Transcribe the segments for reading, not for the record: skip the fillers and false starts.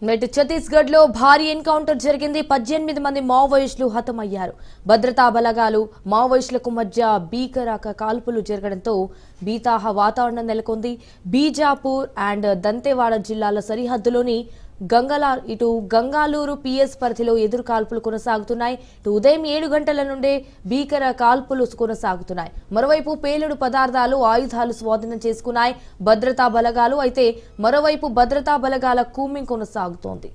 నేటి ఛత్తీస్గఢ్ లో భారీ ఎన్కౌంటర్ జరిగింది. 18 మంది మావోయిస్టులు హతమయ్యారు. భద్రతా బలగాలు మావోయిస్టులకు మధ్య భీకర కాల్పులు జరగడంతో బీతాహ వాతావరణం నెలకొంది. బీజాపూర్ అండ్ దంతెవాడ జిల్లాల సరిహద్దులోని గంగాలూరు పిఎస్ పరిధిలో ఎదురు కాల్పులు కొనసాగుతున్నాయి. ఉదయం 7 గంటల నుండే భీకర కాల్పులు కొనసాగుతున్నాయి. మరోవైపు పేలుడు పదార్థాలు ఆయుధాలు స్వాధీనం చేసుకున్నాయి భద్రతా బలగాలు. అయితే మరోవైపు భద్రతా బలగాల కూంబింగ్ కొనసాగుతోంది.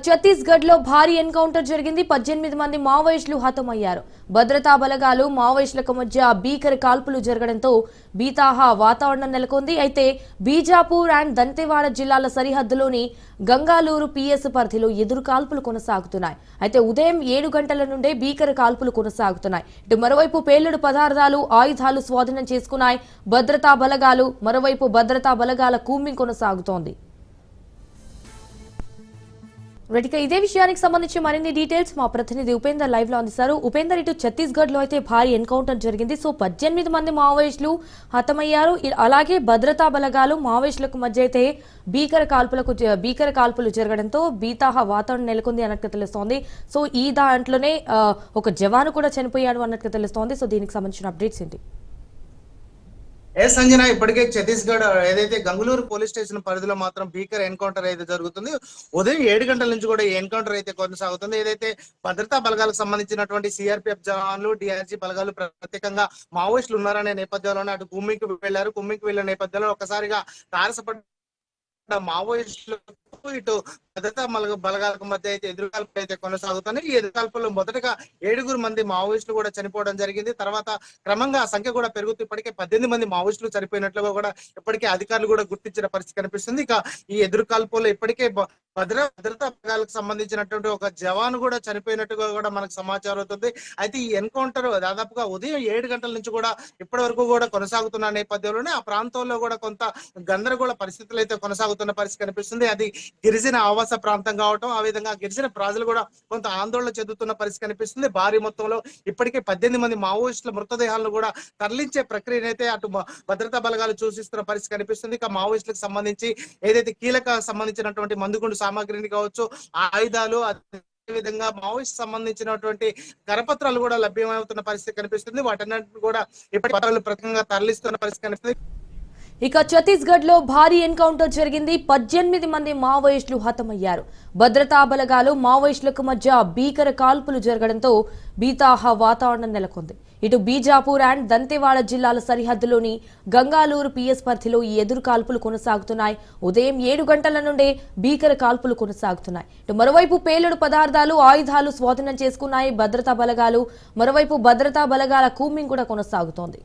ఛత్తీస్గఢ్ లో భారీ ఎన్కౌంటర్ జరిగింది. 18 మంది మావోయిస్టులు హతమయ్యారు. భద్రతా బలగాలు మావోయిస్టులకు మధ్య భీకర కాల్పులు జరగడంతో బీతాహ వాతావరణం నెలకొంది. అయితే బీజాపూర్ అండ్ దంతెవాడ జిల్లాల సరిహద్దులోని గంగాలూరు పిఎస్ పరిధిలో ఎదురు కాల్పులు కొనసాగుతున్నాయి. అయితే ఉదయం 7 గంటల నుండే భీకర కాల్పులు కొనసాగుతున్నాయి. ఇటు మరోవైపు పేలుడు పదార్థాలు ఆయుధాలు స్వాధీనం చేసుకున్నాయి భద్రతా బలగాలు. మరోవైపు భద్రతా బలగాల కూంబింగ్ కొనసాగుతోంది. ఇదే విషయానికి సంబంధించి మరిన్ని డీటెయిల్స్ మా ప్రతినిధి ఉపేందర్ లైవ్ లో అందిస్తారు. ఉపేందర్, ఇటు ఛత్తీస్గఢ్ లో అయితే భారీ ఎన్కౌంటర్ జరిగింది. సో 18 మంది మావోయిస్టులు హతమయ్యారు. అలాగే భద్రతా బలగాలు మావోయిస్టులకు మధ్య అయితే భీకర కాల్పులు జరగడంతో బీతాహ వాతావరణం నెలకొంది అన్నట్టు తెలుస్తోంది. సో ఈ దాంట్లోనే ఒక జవాను కూడా చనిపోయాడు అన్నట్టు తెలుస్తోంది. సో దీనికి సంబంధించిన అప్డేట్స్ ఏంటి? సంజన, ఇప్పటికే ఛత్తీస్గఢ్ ఏదైతే గంగులూరు పోలీస్ స్టేషన్ పరిధిలో మాత్రం భీకర ఎన్కౌంటర్ అయితే జరుగుతుంది. ఉదయం 7 గంటల నుంచి కూడా ఈ ఎన్కౌంటర్ అయితే కొనసాగుతుంది. ఏదైతే భద్రతా బలగాలకు సంబంధించినటువంటి సిఆర్పిఎఫ్ జవాన్లు, డిఆర్జీ బలగాలు ప్రత్యేకంగా మావోయిస్టులు ఉన్నారనే నేపథ్యంలోనే అటు కుమ్మికి వెళ్లారు. కుమ్మికి వెళ్లిన నేపథ్యంలో ఒక్కసారిగా తారసపడ్డ మావోయిస్టులకు ఇటు భద్రతా బలగాలకు మధ్య అయితే ఎదురుకాల్పులు అయితే కొనసాగుతున్నాయి. ఈ ఎదురుకాల్పుల్లో మొదటగా 7 మంది మావోయిస్టులు కూడా చనిపోవడం జరిగింది. తర్వాత క్రమంగా ఆ సంఖ్య కూడా పెరుగుతూ ఇప్పటికే 18 మంది మావోయిస్టులు చనిపోయినట్లుగా కూడా ఇప్పటికే అధికారులు కూడా గుర్తించిన పరిస్థితి కనిపిస్తుంది. ఇక ఈ ఎదురుకాల్పుల్లో ఇప్పటికే భద్రతా బలగాలకు సంబంధించినటువంటి ఒక జవాను కూడా చనిపోయినట్టుగా కూడా మనకు సమాచారం అవుతుంది. అయితే ఈ ఎన్కౌంటర్ దాదాపుగా ఉదయం 7 గంటల నుంచి కూడా ఇప్పటి వరకు కూడా కొనసాగుతున్న నేపథ్యంలోనే ఆ ప్రాంతంలో కూడా కొంత గందరగోళ పరిస్థితులు అయితే కొనసాగుతున్న పరిస్థితి కనిపిస్తుంది. అది గిరిజన ఆవాస ప్రాంతం కావటం, ఆ విధంగా గిరిజన ప్రజలు కూడా కొంత ఆందోళన చెందుతున్న పరిస్థితి కనిపిస్తుంది. భారీ మొత్తంలో ఇప్పటికే 18 మంది మావోయిస్టుల మృతదేహాలను కూడా తరలించే ప్రక్రియనైతే అటు భద్రతా బలగాలు సూచిస్తున్న పరిస్థితి కనిపిస్తుంది. ఇక మావోయిస్టులకు సంబంధించి ఏదైతే కీలక సంబంధించినటువంటి మందుగుండు సామాగ్రిని కావచ్చు, ఆయుధాలు, విధంగా మావోయిస్ట్ సంబంధించినటువంటి కరపత్రాలు కూడా లభ్యమవుతున్న పరిస్థితి కనిపిస్తుంది. వాటన్నిటిని కూడా ఇప్పటి ప్రత్యేకంగా తరలిస్తున్న పరిస్థితి కనిపిస్తుంది. ఇక ఛత్తీస్గఢ్ లో భారీ ఎన్కౌంటర్ జరిగింది. 18 మంది మావోయిస్టులు హతమయ్యారు. భద్రతా బలగాలు మావోయిస్టులకు మధ్య భీకర కాల్పులు జరగడంతో బీతాహ వాతావరణం నెలకొంది. ఇటు బీజాపూర్ అండ్ దంతెవాడ జిల్లాల సరిహద్దులోని గంగాలూరు పిఎస్ పరిధిలో ఈ ఎదురు కాల్పులు కొనసాగుతున్నాయి. ఉదయం 7 గంటల నుండే భీకర కాల్పులు కొనసాగుతున్నాయి. ఇటు మరోవైపు పేలుడు పదార్థాలు ఆయుధాలు స్వాధీనం చేసుకున్నాయి భద్రతా బలగాలు. మరోవైపు భద్రతా బలగాల కూంబింగ్ కూడా కొనసాగుతోంది.